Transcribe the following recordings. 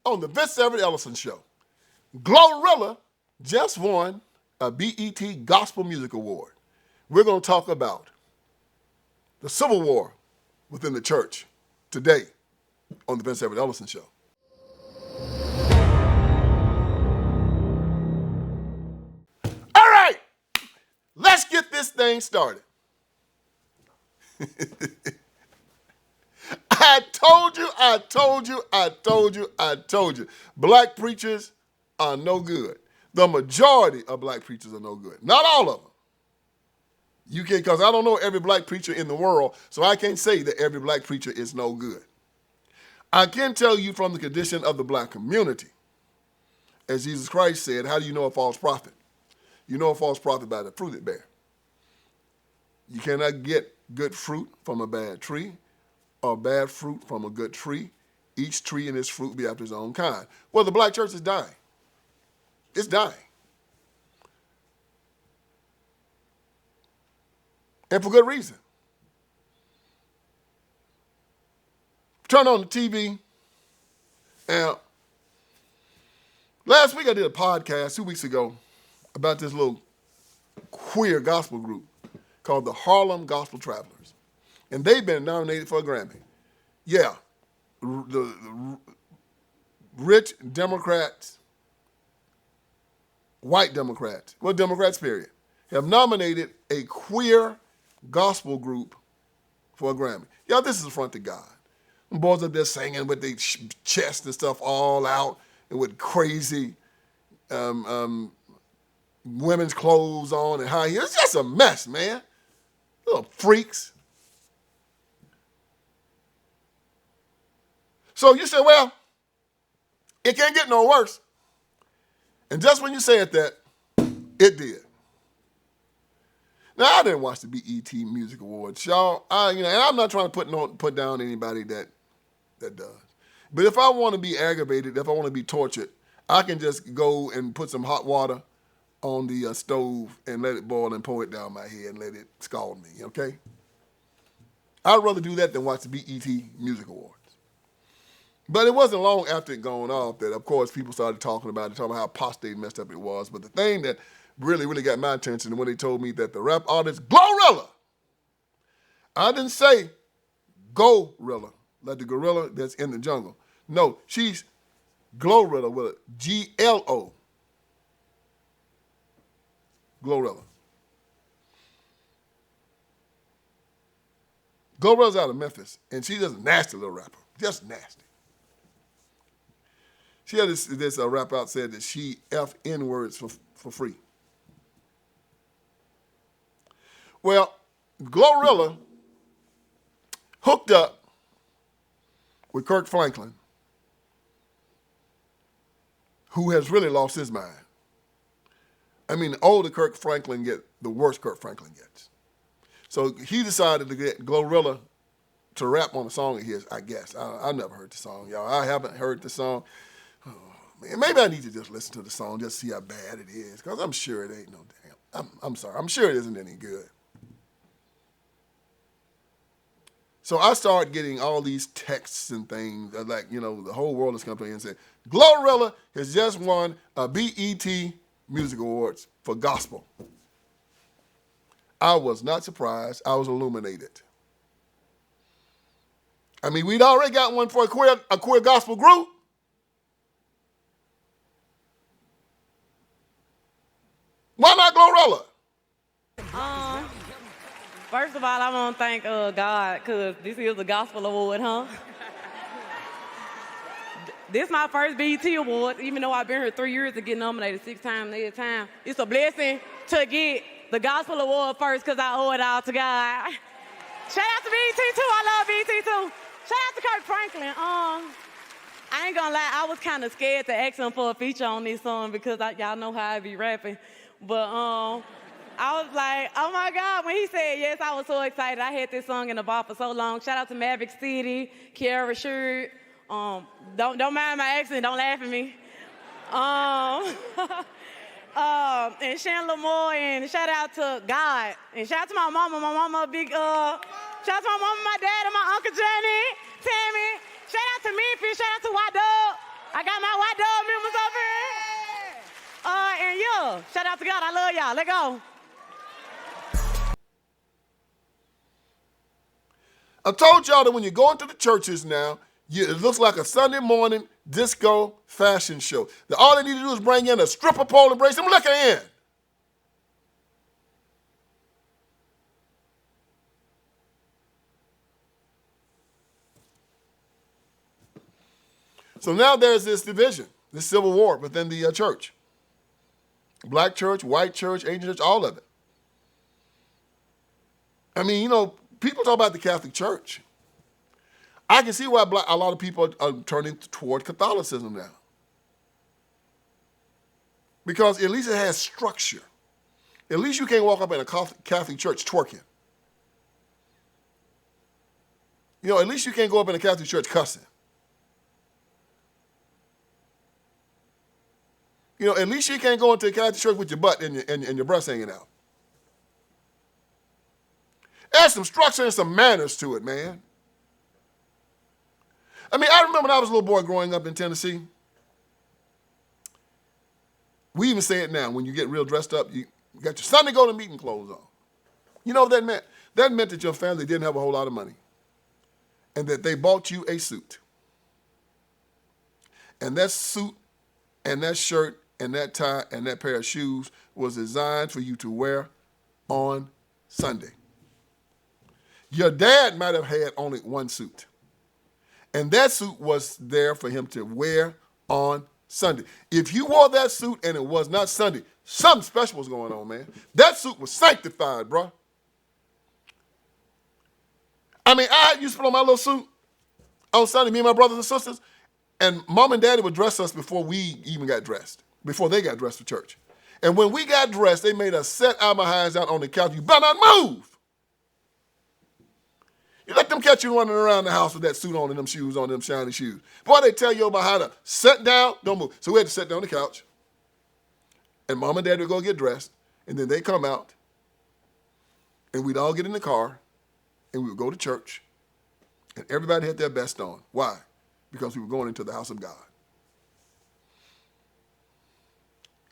on the Everett Ellison Show. Glorilla just won a BET Gospel Music Award. We're going to talk about the civil war within the church today on the Everett Ellison Show. All right, let's get this thing started. I told you. Black preachers are no good. The majority of black preachers are no good. Not all of them. You can't, because I don't know every black preacher in the world, so I can't say that every black preacher is no good. I can tell you from the condition of the black community, as Jesus Christ said, how do you know a false prophet? You know a false prophet by the fruit it bears. You cannot get good fruit from a bad tree, or bad fruit from a good tree. Each tree and its fruit be after its own kind. Well, the black church is dying. It's dying. And for good reason. Turn on the TV. And last week I did a podcast 2 weeks ago about this little queer gospel group called the Harlem Gospel Travelers. And they've been nominated for a Grammy. Yeah, the rich Democrats, white Democrats, well, Democrats period, have nominated a queer gospel group for a Grammy. Y'all, this is a front to God. Them boys up there singing with their chest and stuff all out and with crazy women's clothes on and high heels. It's just a mess, man. Little freaks. So you say, well, it can't get no worse. And just when you said that, it did. Now, I didn't watch the BET Music Awards, y'all. And I'm not trying to put down anybody that does. But if I want to be aggravated, if I want to be tortured, I can just go and put some hot water on the stove and let it boil and pour it down my head and let it scald me, okay? I'd rather do that than watch the BET Music Awards. But it wasn't long after it gone off that, of course, people started talking about how apostate messed up it was. But the thing that really got my attention is when they told me that the rap artist Glorilla, I didn't say Gorilla, like the gorilla that's in the jungle. No, she's Glorilla with a G-L-O. Glorilla. Glorilla's out of Memphis, and she's just a nasty little rapper. Just nasty. She had this rap out said that she F-N words for free. Well, Glorilla hooked up with Kirk Franklin, who has really lost his mind. I mean, the older Kirk Franklin gets, the worse Kirk Franklin gets. So he decided to get Glorilla to rap on a song of his, I guess. I never heard the song, y'all. I haven't heard the song. Oh, man, maybe I need to just listen to the song, just see how bad it is, because I'm sure it ain't no damn. I'm sorry. I'm sure it isn't any good. So I started getting all these texts and things, like, the whole world is coming to me and saying, Glorilla has just won a BET Music Awards for gospel. I was not surprised. I was illuminated. I mean, we'd already got one for a queer gospel group. Why not Glorilla? First of all, I want to thank God, because this is a gospel award, huh? This is my first BET award, even though I've been here 3 years to get nominated 6 times every time. It's a blessing to get the gospel award first, because I owe it all to God. Shout out to BET too. I love BET too. Shout out to Kirk Franklin. I ain't gonna lie, I was kind of scared to ask him for a feature on this song because y'all know how I be rapping. But I was like, oh my God, when he said yes, I was so excited. I had this song in the vault for so long. Shout out to Maverick City, Kiara Sherd. Don't mind my accent, don't laugh at me. And Shan Lamore, and shout out to God. And shout out to my mama. My mama a big, shout out to my mama, my dad, and my Uncle Johnny, Tammy. Shout out to Memphis, shout out to Y-Dub. I got my white dog members up here. And yeah, shout out to God. I love y'all. Let go. I told y'all that when you go into the churches now, it looks like a Sunday morning disco fashion show. That all they need to do is bring in a stripper pole and bring some liquor in. So now there's this division, this civil war within the church. Black church, white church, Asian church, all of it. I mean, you know, people talk about the Catholic Church. I can see why a lot of people are turning toward Catholicism now. Because at least it has structure. At least you can't walk up in a Catholic church twerking. You know, at least you can't go up in a Catholic church cussing. You know, at least you can't go into a Catholic church with your butt and your breast hanging out. There's some structure and some manners to it, man. I mean, I remember when I was a little boy growing up in Tennessee. We even say it now. When you get real dressed up, you got your Sunday go to meeting clothes on. You know what that meant? That meant that your family didn't have a whole lot of money. And that they bought you a suit. And that suit and that shirt and that tie and that pair of shoes was designed for you to wear on Sunday. Your dad might have had only one suit. And that suit was there for him to wear on Sunday. If you wore that suit and it was not Sunday, something special was going on, man. That suit was sanctified, bro. I mean, I used to put on my little suit on Sunday, me and my brothers and sisters, and mom and daddy would dress us before we even got dressed, before they got dressed for church. And when we got dressed, they made us set our behinds out on the couch. You better not move. You let them catch you running around the house with that suit on and them shoes on, them shiny shoes. Boy, they tell you about how to sit down, don't move. So we had to sit down on the couch. And mom and dad would go get dressed. And then they come out. And we'd all get in the car. And we would go to church. And everybody had their best on. Why? Because we were going into the house of God.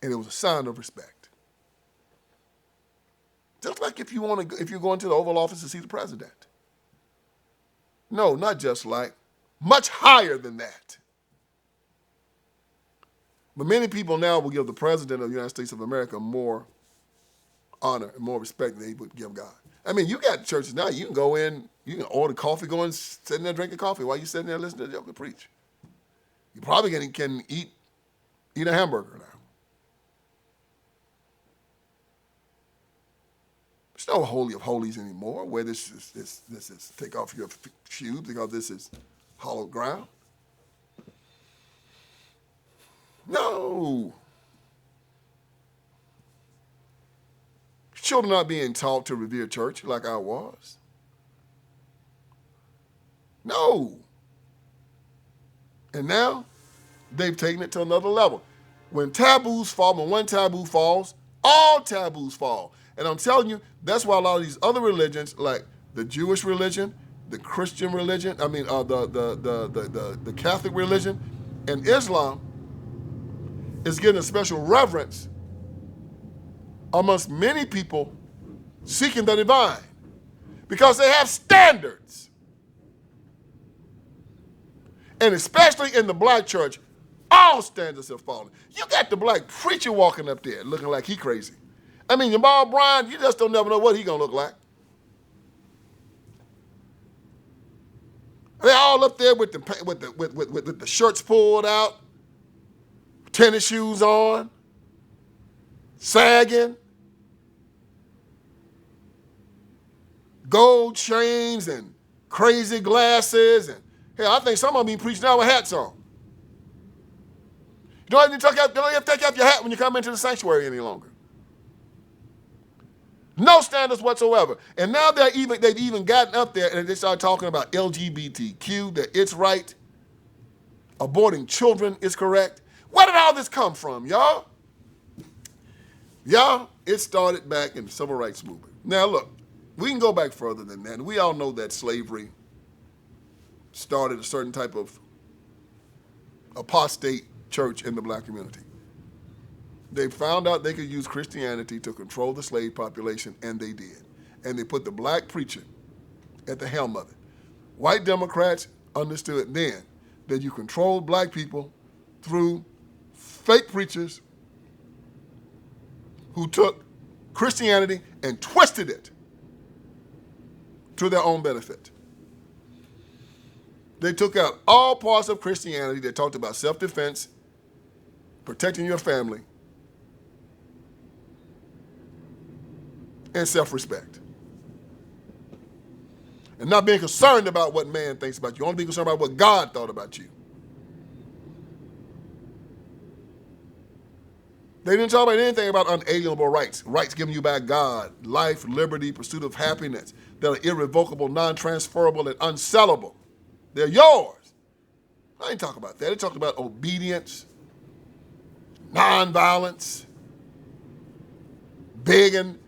And it was a sign of respect. Just like if you're going to the Oval Office to see the president. No, not just like, much higher than that. But many people now will give the President of the United States of America more honor and more respect than they would give God. I mean, you got churches now, you can go in, you can order coffee, go and sit in there drinking coffee while you're sitting there listening to the joker preach. You probably can eat a hamburger now. There's no holy of holies anymore where this is take off your shoes because this is hallowed ground. No. Children are being taught to revere church like I was. No. And now they've taken it to another level. When taboos fall, when one taboo falls, all taboos fall. And I'm telling you, that's why a lot of these other religions, like the Jewish religion, the Christian religion, the Catholic religion, and Islam, is getting a special reverence amongst many people seeking the divine because they have standards. And especially in the black church, all standards have fallen. You got the black preacher walking up there looking like he crazy. I mean, Jamal Bryant, you just don't never know what he gonna look like. They're all up there with the shirts pulled out, tennis shoes on, sagging, gold chains and crazy glasses, and hell, I think some of them even preaching now with hats on. You don't have to take off your hat when you come into the sanctuary any longer. No standards whatsoever. And now they've even gotten up there and they start talking about LGBTQ, that it's right. Aborting children is correct. Where did all this come from, y'all? Y'all, it started back in the civil rights movement. Now look, we can go back further than that. We all know that slavery started a certain type of apostate church in the black community. They found out they could use Christianity to control the slave population, and they did. And they put the black preacher at the helm of it. White Democrats understood then that you control black people through fake preachers who took Christianity and twisted it to their own benefit. They took out all parts of Christianity that talked about self-defense, protecting your family, and self-respect. And not being concerned about what man thinks about you, only being concerned about what God thought about you. They didn't talk about anything about unalienable rights, rights given you by God, life, liberty, pursuit of happiness, that are irrevocable, non-transferable, and unsellable. They're yours. I ain't talking about that. They talked about obedience, nonviolence, begging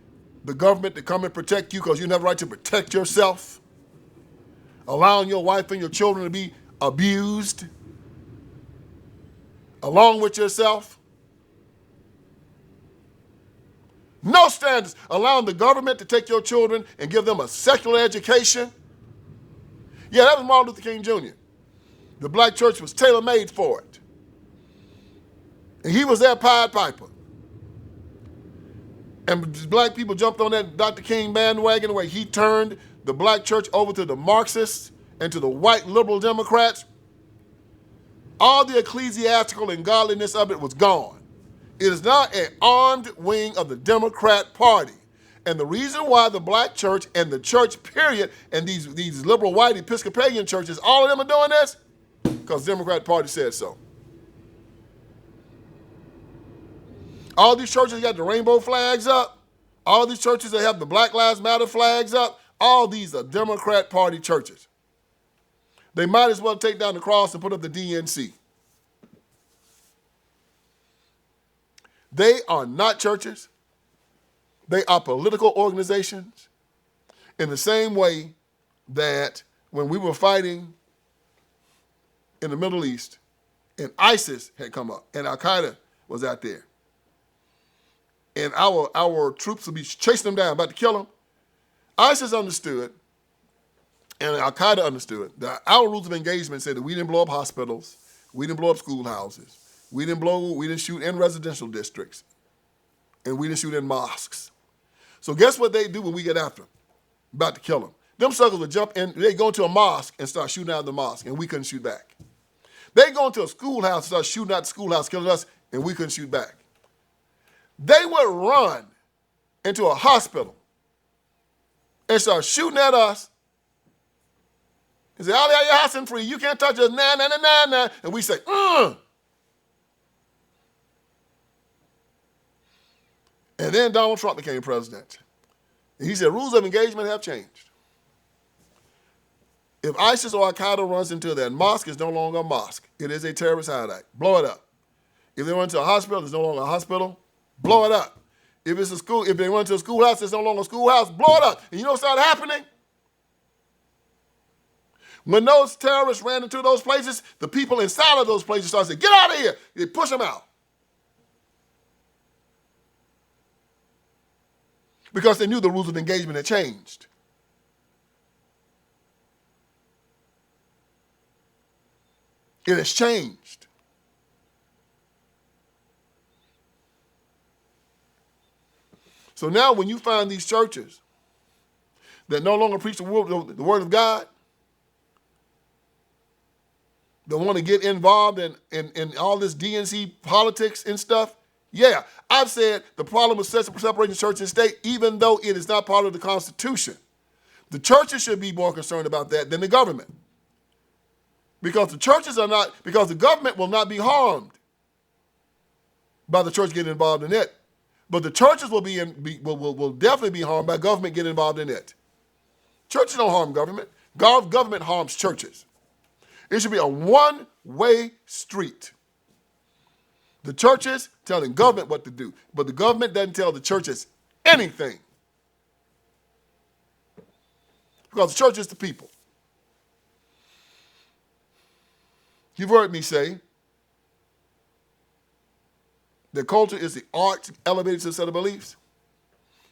the government to come and protect you because you have the right to protect yourself, allowing your wife and your children to be abused along with yourself. No standards. Allowing the government to take your children and give them a secular education. Yeah, that was Martin Luther King Jr. The black church was tailor-made for it. And he was their Pied Piper. And black people jumped on that Dr. King bandwagon where he turned the black church over to the Marxists and to the white liberal Democrats. All the ecclesiastical and godliness of it was gone. It is now an armed wing of the Democrat Party. And the reason why the black church and the church period and these liberal white Episcopalian churches, all of them are doing this, because the Democrat Party said so. All these churches got the rainbow flags up. All these churches that have the Black Lives Matter flags up. All these are Democrat Party churches. They might as well take down the cross and put up the DNC. They are not churches. They are political organizations in the same way that when we were fighting in the Middle East and ISIS had come up and Al-Qaeda was out there and our troops would be chasing them down, about to kill them, ISIS understood and Al-Qaeda understood that our rules of engagement said that we didn't blow up hospitals, we didn't blow up schoolhouses, we didn't shoot in residential districts, and we didn't shoot in mosques. So guess what they do when we get after them? About to kill them. Them suckers would jump in, they go into a mosque and start shooting out of the mosque, and we couldn't shoot back. They go into a schoolhouse and start shooting out the schoolhouse, killing us, and we couldn't shoot back. They would run into a hospital and start shooting at us and say, "Ali, your house is free. You can't touch us, nah, nah, nah, nah, nah." And we say, And then Donald Trump became president. And he said, rules of engagement have changed. If ISIS or Al-Qaeda runs into that mosque, it's no longer a mosque. It is a terrorist hideout. Blow it up. If they run to a hospital, it's no longer a hospital. Blow it up. If it's a school, if they run to a schoolhouse, it's no longer a schoolhouse. Blow it up. And you know what started happening? When those terrorists ran into those places, the people inside of those places started saying, "Get out of here." They push them out. Because they knew the rules of engagement had changed. It has changed. So now when you find these churches that no longer preach the word of God, that want to get involved in all this DNC politics and stuff, yeah, I've said the problem with separating church and state, even though it is not part of the Constitution. The churches should be more concerned about that than the government. Because the government will not be harmed by the church getting involved in it. But the churches will definitely be harmed by government getting involved in it. Churches don't harm government. Government harms churches. It should be a one-way street. The churches telling government what to do, but the government doesn't tell the churches anything. Because the church is the people. You've heard me say that culture is the art elevated to a set of beliefs.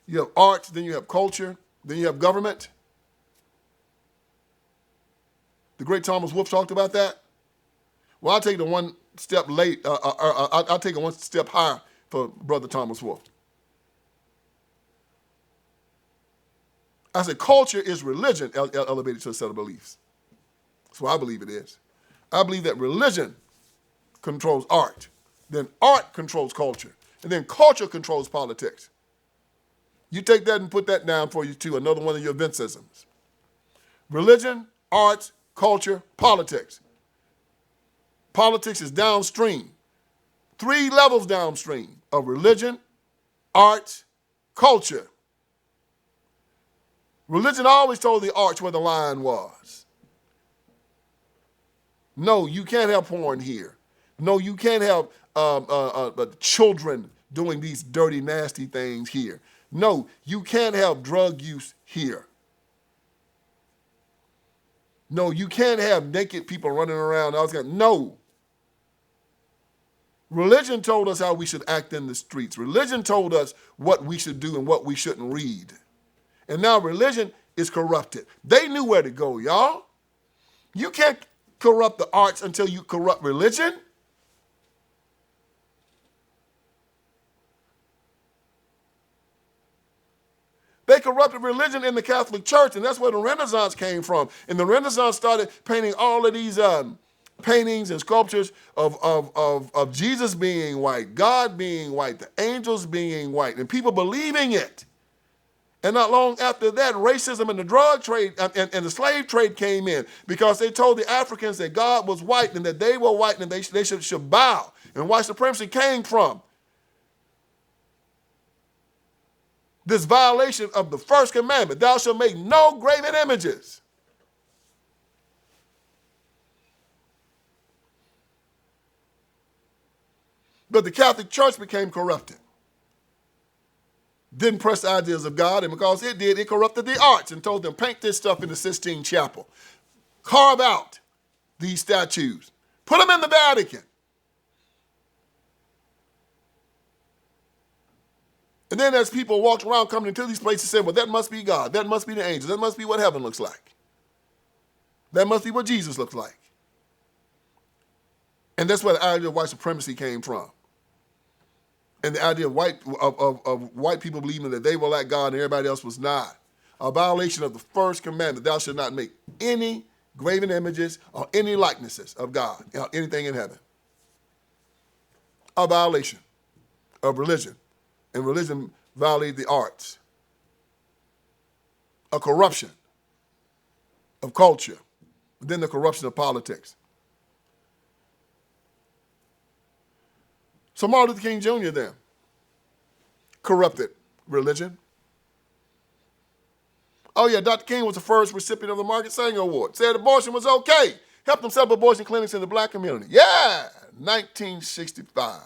You have art, then you have culture, then you have government. The great Thomas Wolfe talked about that. Well, I'll take it one step I'll take it one step higher for Brother Thomas Wolfe. I said culture is religion elevated to a set of beliefs. That's what I believe it is. I believe that religion controls art. Then art controls culture. And then culture controls politics. You take that and put that down for you too, another one of your event systems. Religion, art, culture, politics. Politics is downstream. 3 levels downstream of religion, art, culture. Religion always told the arts where the line was. No, you can't have porn here. No, you can't have children doing these dirty, nasty things here. No, you can't have drug use here. No, you can't have naked people running around. No. Religion told us how we should act in the streets. Religion told us what we should do and what we shouldn't read. And now religion is corrupted. They knew where to go, y'all. You can't corrupt the arts until you corrupt religion. They corrupted religion in the Catholic Church, and that's where the Renaissance came from. And the Renaissance started painting all of these paintings and sculptures of Jesus being white, God being white, the angels being white, and people believing it. And not long after that, racism and the drug trade and the slave trade came in because they told the Africans that God was white and that they were white and they should bow. And white supremacy came from this violation of the first commandment, thou shalt make no graven images. But the Catholic Church became corrupted. Didn't press the ideas of God, and because it did, it corrupted the arts and told them, paint this stuff in the Sistine Chapel. Carve out these statues. Put them in the Vatican. And then as people walked around coming into these places, said, well, that must be God. That must be the angels. That must be what heaven looks like. That must be what Jesus looks like. And that's where the idea of white supremacy came from. And the idea of white people believing that they were like God and everybody else was not. A violation of the first commandment, thou shalt not make any graven images or any likenesses of God, anything in heaven. A violation of religion. And religion violated the arts. A corruption of culture. Then the corruption of politics. So Martin Luther King Jr. then corrupted religion. Oh yeah, Dr. King was the first recipient of the Margaret Sanger Award. Said abortion was okay. Helped him set up abortion clinics in the black community. Yeah, 1965.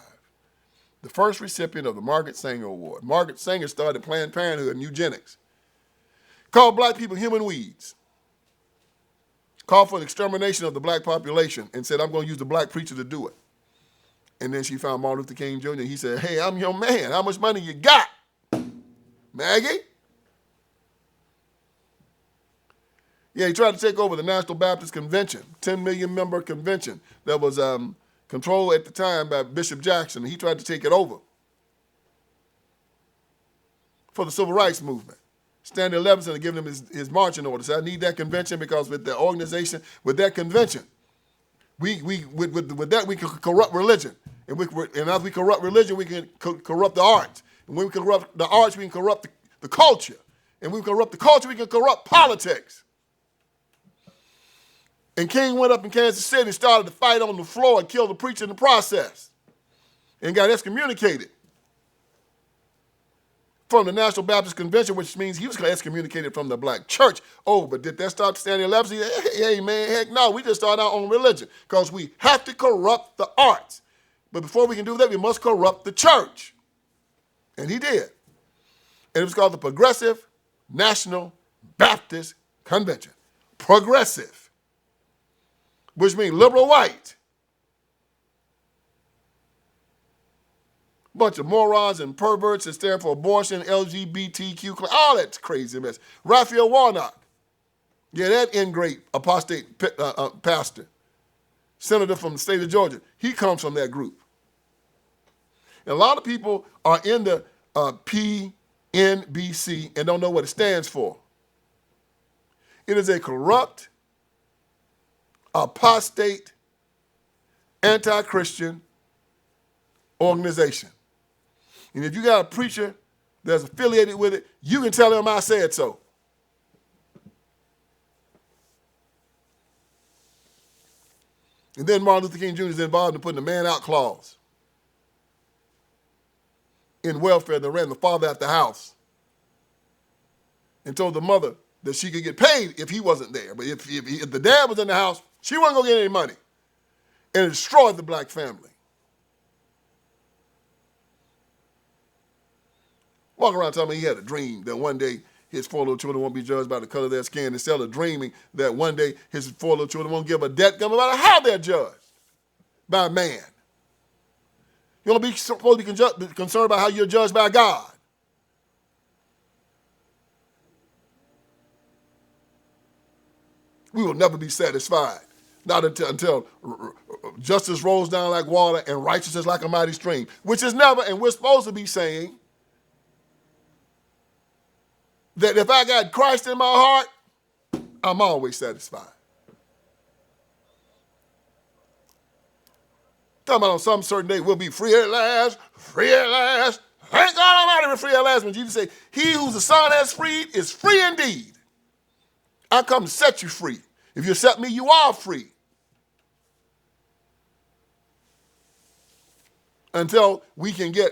The first recipient of the Margaret Sanger Award. Margaret Sanger started Planned Parenthood and eugenics. Called black people human weeds. Called for the extermination of the black population and said, I'm going to use the black preacher to do it. And then she found Martin Luther King Jr. He said, hey, I'm your man. How much money you got, Maggie? Yeah, he tried to take over the National Baptist Convention, 10 million member convention that was controlled at the time by Bishop Jackson. He tried to take it over for the Civil Rights Movement. Stanley Levinson had given him his marching orders. I need that convention because with the organization, with that convention, with that we can corrupt religion. And as we corrupt religion, we can corrupt the arts. And when we corrupt the arts, we can corrupt the culture. And when we corrupt the culture, we can corrupt politics. And King went up in Kansas City and started to fight on the floor and killed the preacher in the process. And got excommunicated from the National Baptist Convention, which means he was excommunicated from the black church. Oh, but did that stop Stanley Levinson? Hey, man, heck no. We just started our own religion because we have to corrupt the arts. But before we can do that, we must corrupt the church. And he did. And it was called the Progressive National Baptist Convention. Progressive, which means liberal white. Bunch of morons and perverts that stand for abortion, LGBTQ, all that crazy mess. Raphael Warnock, yeah, that ingrate apostate pastor, senator from the state of Georgia, he comes from that group. And a lot of people are in the PNBC and don't know what it stands for. It is a corrupt, apostate, anti-Christian organization. And if you got a preacher that's affiliated with it, you can tell him I said so. And then Martin Luther King Jr. is involved in putting the man out clause in welfare that ran the father out the house and told the mother that she could get paid if he wasn't there. But if the dad was in the house, she wasn't going to get any money. And it destroyed the black family. Walk around telling me he had a dream that one day his 4 little children won't be judged by the color of their skin, instead of dreaming that one day his 4 little children won't give a debt no matter how they're judged by a man. You're only supposed to be concerned about how you're judged by God. We will never be satisfied. Not until justice rolls down like water and righteousness like a mighty stream, which is never, and we're supposed to be saying that if I got Christ in my heart, I'm always satisfied. Talking about on some certain day we'll be free at last, free at last. Thank God Almighty we're free at last. When Jesus said, he whose the Son has freed is free indeed. I come to set you free. If you accept me, you are free. Until we can get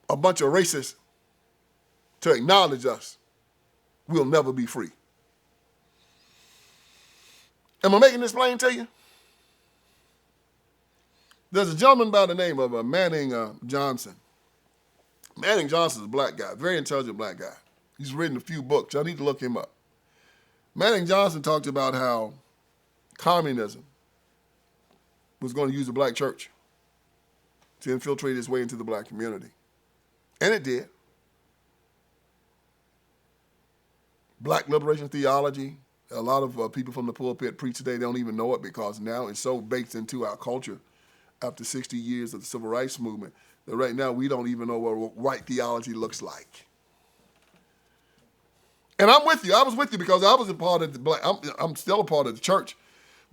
a bunch of racists to acknowledge us, we'll never be free. Am I making this plain to you? There's a gentleman by the name of Manning Johnson. Manning Johnson is a black guy, very intelligent black guy. He's written a few books. I need to look him up. Manning Johnson talked about how communism was going to use the black church to infiltrate its way into the black community. And it did. Black liberation theology, a lot of people from the pulpit preach today, they don't even know it because now it's so baked into our culture after 60 years of the civil rights movement that right now we don't even know what white theology looks like. And I'm with you. I was with you because I was a part of the black, I'm still a part of the church.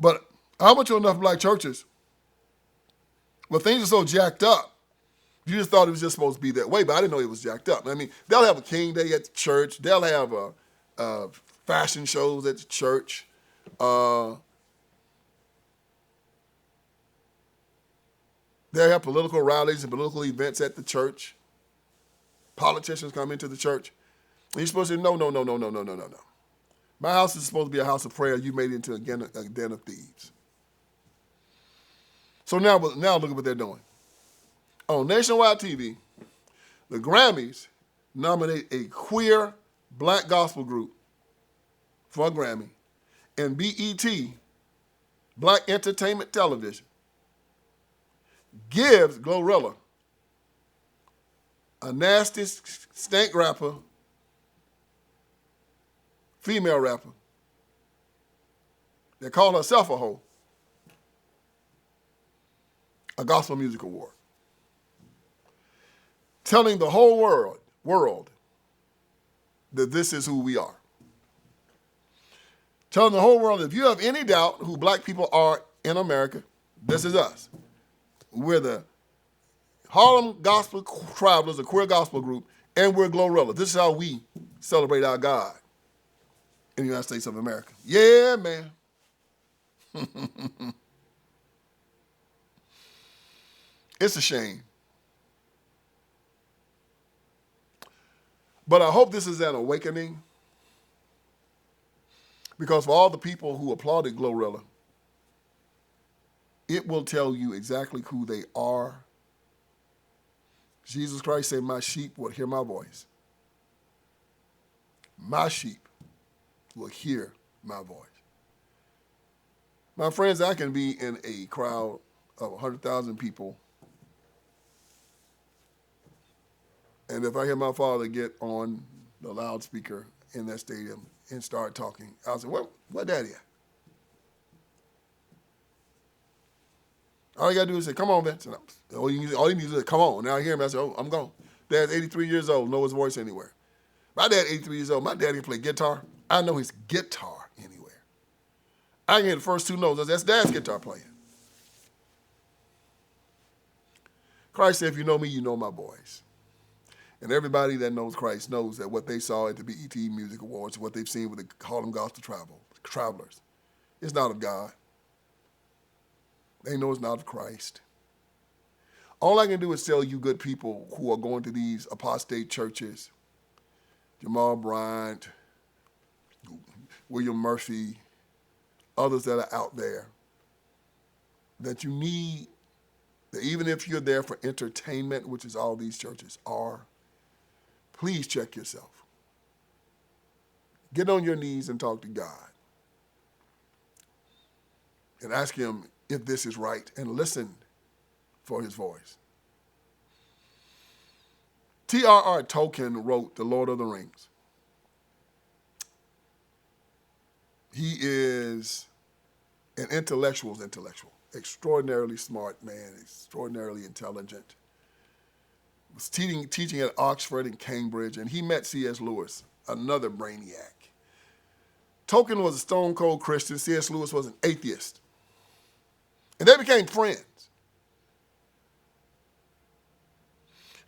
But I went to enough black churches where things are so jacked up. You just thought it was just supposed to be that way, but I didn't know it was jacked up. I mean, they'll have a King Day at the church. They'll have fashion shows at the church. They'll have political rallies and political events at the church. Politicians come into the church. And you're supposed to say, no. My house is supposed to be a house of prayer. You made it into a den of thieves. So now look at what they're doing. On nationwide TV, the Grammys nominate a queer black gospel group for a Grammy, and BET, Black Entertainment Television, gives Glorilla, a nasty stank rapper, female rapper, that called herself a hoe, a gospel music award, telling the whole world that this is who we are. Telling the whole world, if you have any doubt who black people are in America, this is us. We're the Harlem Gospel Travelers, a queer gospel group, and we're Glorilla. This is how we celebrate our God in the United States of America. Yeah, man. It's a shame. But I hope this is an awakening, because for all the people who applauded Glorilla, it will tell you exactly who they are. Jesus Christ said, my sheep will hear my voice. My sheep will hear my voice. My friends, I can be in a crowd of 100,000 people And if I hear my father get on the loudspeaker in that stadium and start talking, I'll say, where Daddy at? All you got to do is say, come on, Vince. All you need to do is come on. Now I hear him, I say, oh, I'm gone. Dad's 83 years old, know his voice anywhere. My dad, 83 years old, my dad can play guitar. I know his guitar anywhere. I can hear the first two notes. That's Dad's guitar playing. Christ said, if you know me, you know my voice. And everybody that knows Christ knows that what they saw at the BET Music Awards, what they've seen with the Harlem Gospel Travelers, is not of God. They know it's not of Christ. All I can do is tell you good people who are going to these apostate churches, Jamal Bryant, William Murphy, others that are out there, that you need, that even if you're there for entertainment, which is all these churches are, please check yourself. Get on your knees and talk to God. And ask him if this is right, and listen for his voice. T.R.R. Tolkien wrote The Lord of the Rings. He is an intellectual's intellectual, extraordinarily smart man, extraordinarily intelligent. Was teaching at Oxford and Cambridge, and he met C.S. Lewis, another brainiac. Tolkien was a stone-cold Christian. C.S. Lewis was an atheist. And they became friends.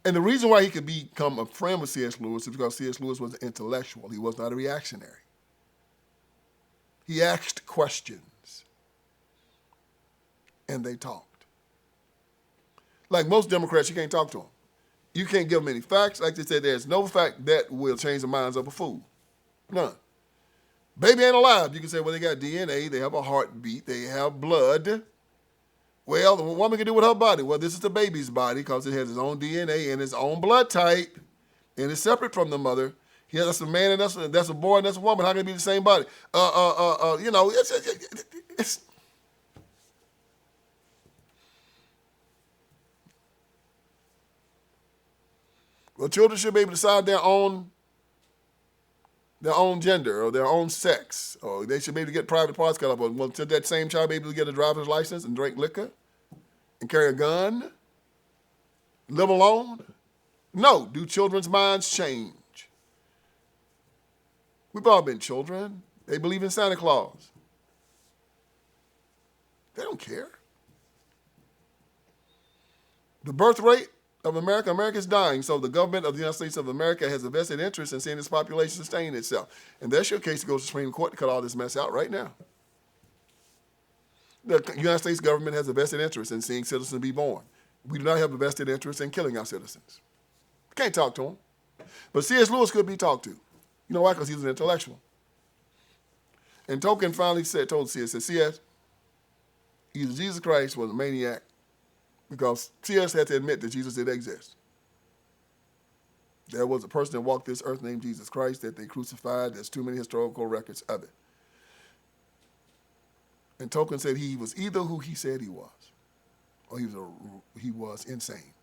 And the reason why he could become a friend with C.S. Lewis is because C.S. Lewis was an intellectual. He was not a reactionary. He asked questions, and they talked. Like most Democrats, you can't talk to them. You can't give them any facts. Like they said, there's no fact that will change the minds of a fool. None. Baby ain't alive. You can say, well, they got DNA, they have a heartbeat, they have blood. Well, the woman can do with her body. Well, this is the baby's body because it has its own DNA and its own blood type, and it's separate from the mother. Yeah, that's a man and that's a boy and that's a woman. How can it be the same body? It's well, children should be able to decide their own gender or their own sex, or they should be able to get private parts cut off. Well, should that same child be able to get a driver's license and drink liquor and carry a gun, live alone? No. Do children's minds change? We've all been children. They believe in Santa Claus. They don't care. The birth rate of America is dying, so the government of the United States of America has a vested interest in seeing its population sustain itself. And that's your case to go to the Supreme Court to cut all this mess out right now. The United States government has a vested interest in seeing citizens be born. We do not have a vested interest in killing our citizens. Can't talk to them. But C.S. Lewis could be talked to. You know why? Because he was an intellectual. And Tolkien finally told C.S., either Jesus Christ was a maniac, because C.S. had to admit that Jesus did exist. There was a person that walked this earth named Jesus Christ that they crucified. There's too many historical records of it. And Tolkien said he was either who he said he was, or he was insane.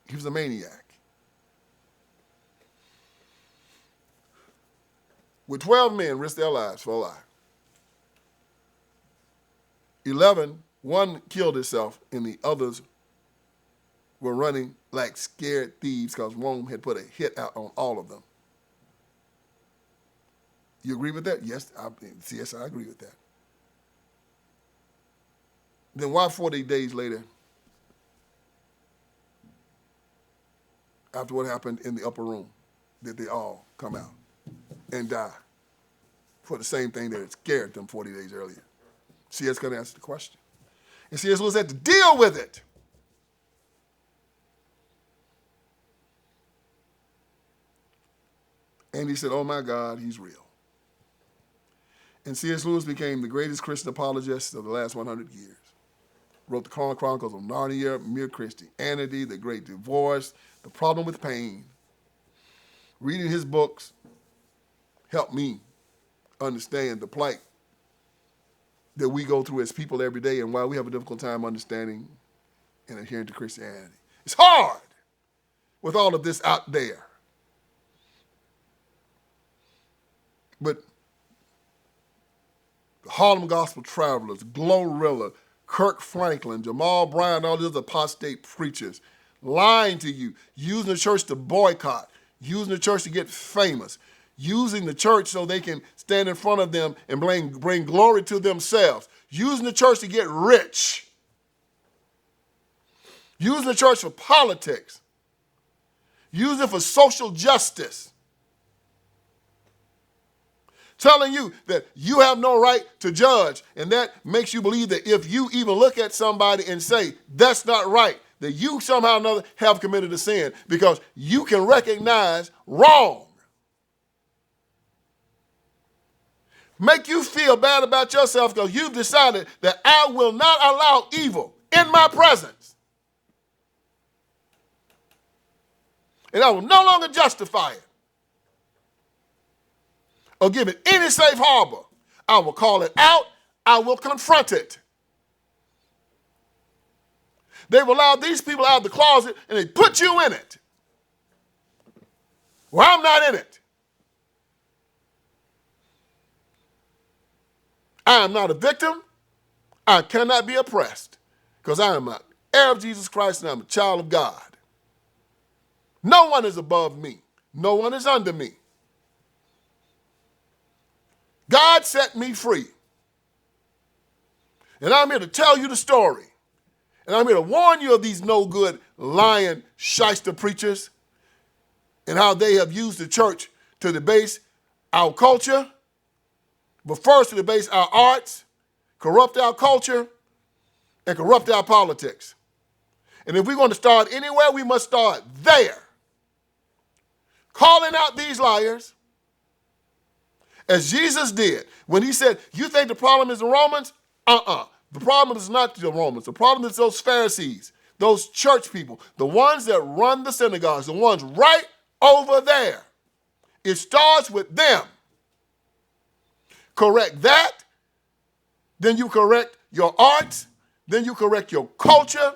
He was a maniac. With 12 men risked their lives for a lie. 11, one killed himself, and the others were running like scared thieves because Rome had put a hit out on all of them. You agree with that? Yes, I agree with that. Then why 40 days later, after what happened in the upper room, did they all come out and die for the same thing that had scared them 40 days earlier? C.S. couldn't answer the question. And C.S. Lewis had to deal with it. And he said, oh my God, he's real. And C.S. Lewis became the greatest Christian apologist of the last 100 years. Wrote the Chronicles of Narnia, Mere Christianity, The Great Divorce, The Problem with Pain. Reading his books helped me understand the plight that we go through as people every day and why we have a difficult time understanding and adhering to Christianity. It's hard with all of this out there. But the Harlem Gospel Travelers, Glorilla, Kirk Franklin, Jamal Bryant, all these other apostate preachers lying to you, using the church to boycott, using the church to get famous, using the church so they can stand in front of them and bring glory to themselves, using the church to get rich, using the church for politics, using it for social justice, telling you that you have no right to judge, and that makes you believe that if you even look at somebody and say, that's not right, that you somehow or another have committed a sin because you can recognize wrong. Make you feel bad about yourself because you've decided that I will not allow evil in my presence. And I will no longer justify it or give it any safe harbor. I will call it out. I will confront it. They've allowed these people out of the closet and they put you in it. Well, I'm not in it. I am not a victim. I cannot be oppressed because I am an heir of Jesus Christ and I'm a child of God. No one is above me. No one is under me. God set me free. And I'm here to tell you the story. And I'm here to warn you of these no good, lying, shyster preachers and how they have used the church to debase our culture, but first to debase our arts, corrupt our culture, and corrupt our politics. And if we're going to start anywhere, we must start there. Calling out these liars, as Jesus did when he said, you think the problem is the Romans? The problem is not the Romans. The problem is those Pharisees, those church people, the ones that run the synagogues, the ones right over there. It starts with them. Correct that, then you correct your arts, then you correct your culture,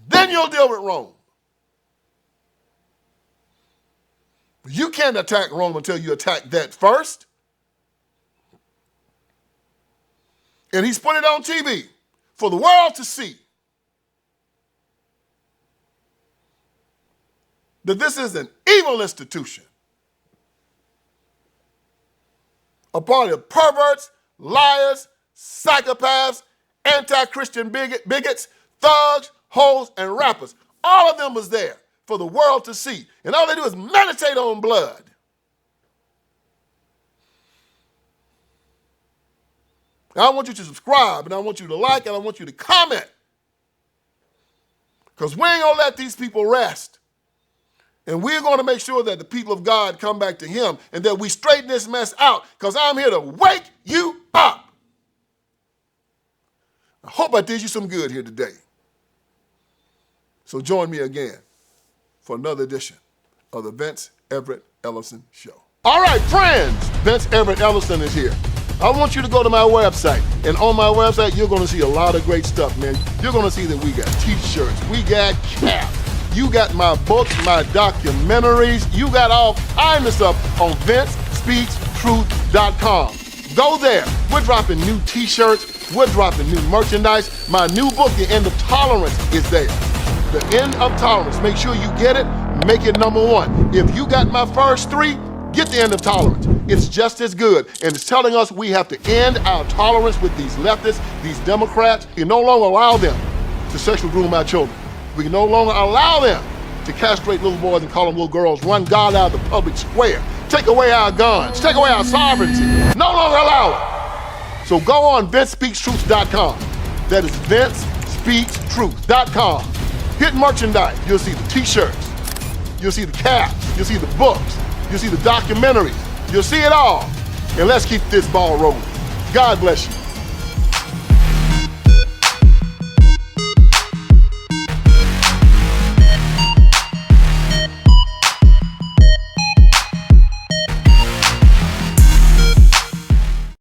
then you'll deal with Rome. You can't attack Rome until you attack that first. And he's put it on TV for the world to see that this is an evil institution. A party of perverts, liars, psychopaths, anti-Christian bigots, thugs, hoes, and rappers. All of them was there for the world to see. And all they do is meditate on blood. And I want you to subscribe, and I want you to like, and I want you to comment. Because we ain't going to let these people rest. And we're going to make sure that the people of God come back to him and that we straighten this mess out because I'm here to wake you up. I hope I did you some good here today. So join me again for another edition of the Vince Everett Ellison Show. All right, friends, Vince Everett Ellison is here. I want you to go to my website. And on my website, you're going to see a lot of great stuff, man. You're going to see that we got T-shirts, we got caps. You got my books, my documentaries. You got all kinds of stuff on VinceSpeaksTruth.com. Go there. We're dropping new T-shirts. We're dropping new merchandise. My new book, The End of Tolerance, is there. The End of Tolerance. Make sure you get it. Make it number one. If you got my first three, get The End of Tolerance. It's just as good. And it's telling us we have to end our tolerance with these leftists, these Democrats. We can no longer allow them to sexually groom our children. We can no longer allow them to castrate little boys and call them little girls, run God out of the public square, take away our guns, take away our sovereignty. No longer allow it. So go on VinceSpeaksTruth.com. That is VinceSpeaksTruth.com. Hit merchandise. You'll see the T-shirts. You'll see the caps. You'll see the books. You'll see the documentaries. You'll see it all. And let's keep this ball rolling. God bless you.